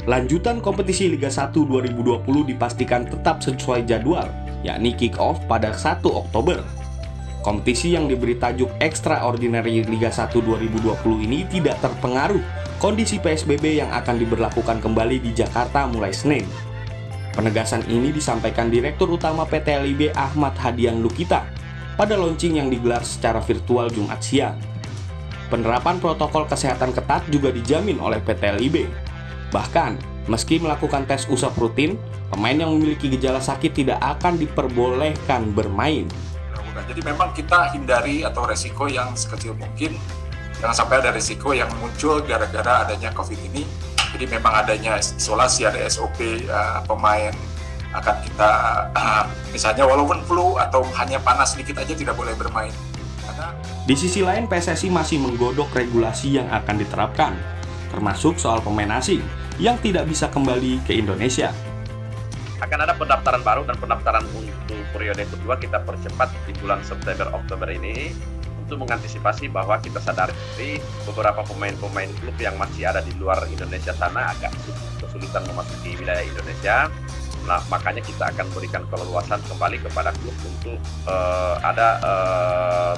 Lanjutan kompetisi Liga 1 2020 dipastikan tetap sesuai jadwal, yakni kick-off pada 1 Oktober. Kompetisi yang diberi tajuk Extraordinary Liga 1 2020 ini tidak terpengaruh kondisi PSBB yang akan diberlakukan kembali di Jakarta mulai Senin. Penegasan ini disampaikan Direktur Utama PT LIB Ahmad Hadian Lukita pada launching yang digelar secara virtual Jumat siang. Penerapan protokol kesehatan ketat juga dijamin oleh PT LIB. Bahkan, meski melakukan tes usap rutin, pemain yang memiliki gejala sakit tidak akan diperbolehkan bermain. Jadi memang kita hindari atau resiko yang sekecil mungkin. Jangan sampai ada resiko yang muncul gara-gara adanya COVID ini. Jadi memang adanya isolasi, ada SOP pemain akan kita, misalnya walaupun flu atau hanya panas sedikit aja tidak boleh bermain. Di sisi lain, PSSI masih menggodok regulasi yang akan diterapkan, termasuk soal pemain asing yang tidak bisa kembali ke Indonesia. Akan ada pendaftaran baru dan pendaftaran untuk periode kedua kita percepat di bulan September-Oktober ini untuk mengantisipasi bahwa kita sadari beberapa pemain-pemain klub yang masih ada di luar Indonesia sana agak kesulitan memasuki wilayah Indonesia. Nah, makanya kita akan berikan keleluasan kembali kepada klub untuk ada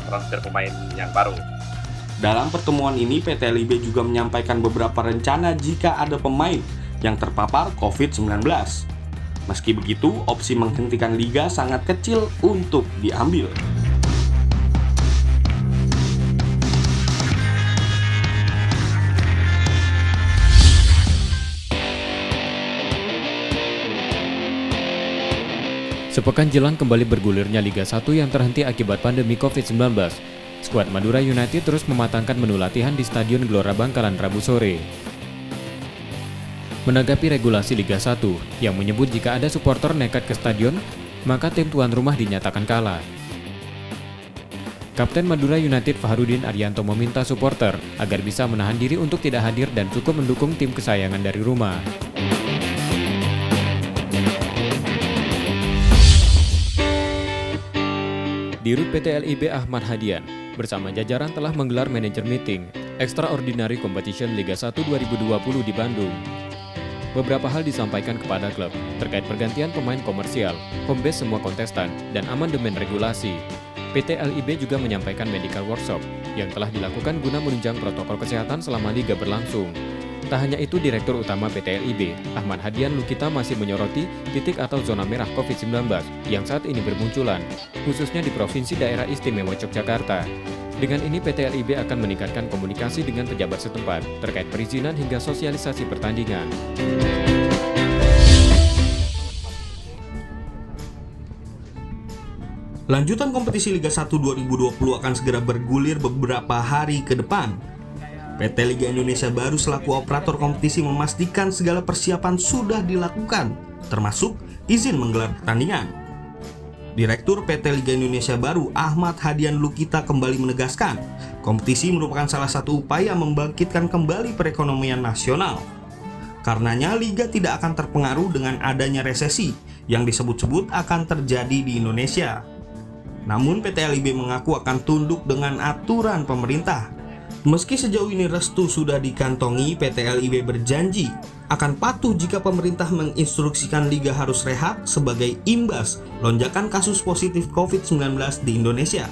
transfer pemain yang baru. Dalam pertemuan ini, PT LIB juga menyampaikan beberapa rencana jika ada pemain yang terpapar COVID-19. Meski begitu, opsi menghentikan liga sangat kecil untuk diambil. Sepekan jelang kembali bergulirnya Liga 1 yang terhenti akibat pandemi COVID-19, skuad Madura United terus mematangkan menu latihan di Stadion Gelora Bangkalan Rabu sore. Menanggapi regulasi Liga 1 yang menyebut jika ada supporter nekat ke stadion, maka tim tuan rumah dinyatakan kalah. Kapten Madura United Fahrudin Arianto meminta supporter agar bisa menahan diri untuk tidak hadir dan cukup mendukung tim kesayangan dari rumah. Dirut PT LIB Ahmad Hadian bersama jajaran telah menggelar manager meeting Extraordinary Competition Liga 1 2020 di Bandung. Beberapa hal disampaikan kepada klub terkait pergantian pemain komersial, home base semua kontestan, dan amandemen regulasi. PT LIB juga menyampaikan medical workshop yang telah dilakukan guna menunjang protokol kesehatan selama liga berlangsung. Tak hanya itu, Direktur Utama PT LIB, Ahmad Hadian Lukita masih menyoroti titik atau zona merah COVID-19 yang saat ini bermunculan, khususnya di Provinsi Daerah Istimewa Yogyakarta. Dengan ini, PT LIB akan meningkatkan komunikasi dengan pejabat setempat terkait perizinan hingga sosialisasi pertandingan. Lanjutan kompetisi Liga 1 2020 akan segera bergulir beberapa hari ke depan. PT Liga Indonesia Baru selaku operator kompetisi memastikan segala persiapan sudah dilakukan, termasuk izin menggelar pertandingan. Direktur PT Liga Indonesia Baru Ahmad Hadian Lukita kembali menegaskan, kompetisi merupakan salah satu upaya membangkitkan kembali perekonomian nasional. Karenanya liga tidak akan terpengaruh dengan adanya resesi yang disebut-sebut akan terjadi di Indonesia. Namun PT LIB mengaku akan tunduk dengan aturan pemerintah. Meski sejauh ini restu sudah dikantongi, PT LIB berjanji akan patuh jika pemerintah menginstruksikan liga harus rehat sebagai imbas lonjakan kasus positif COVID-19 di Indonesia.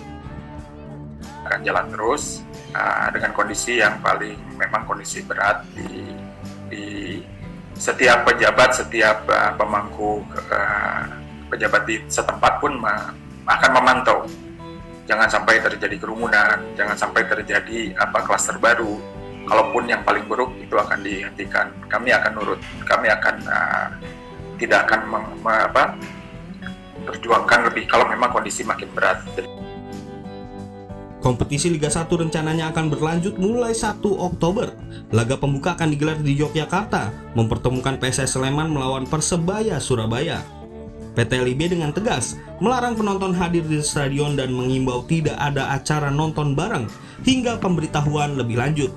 Akan jalan terus dengan kondisi yang paling memang kondisi berat di setiap pejabat, setiap pemangku pejabat di setempat pun akan memantau. Jangan sampai terjadi kerumunan, jangan sampai terjadi klaster baru. Kalaupun yang paling buruk itu akan dihentikan, kami akan nurut. Kami akan tidak akan perjuangkan lebih kalau memang kondisi makin berat. Kompetisi Liga 1 rencananya akan berlanjut mulai 1 Oktober. Laga pembuka akan digelar di Yogyakarta, mempertemukan PSS Sleman melawan Persebaya Surabaya. PT LIB dengan tegas melarang penonton hadir di stadion dan mengimbau tidak ada acara nonton bareng hingga pemberitahuan lebih lanjut.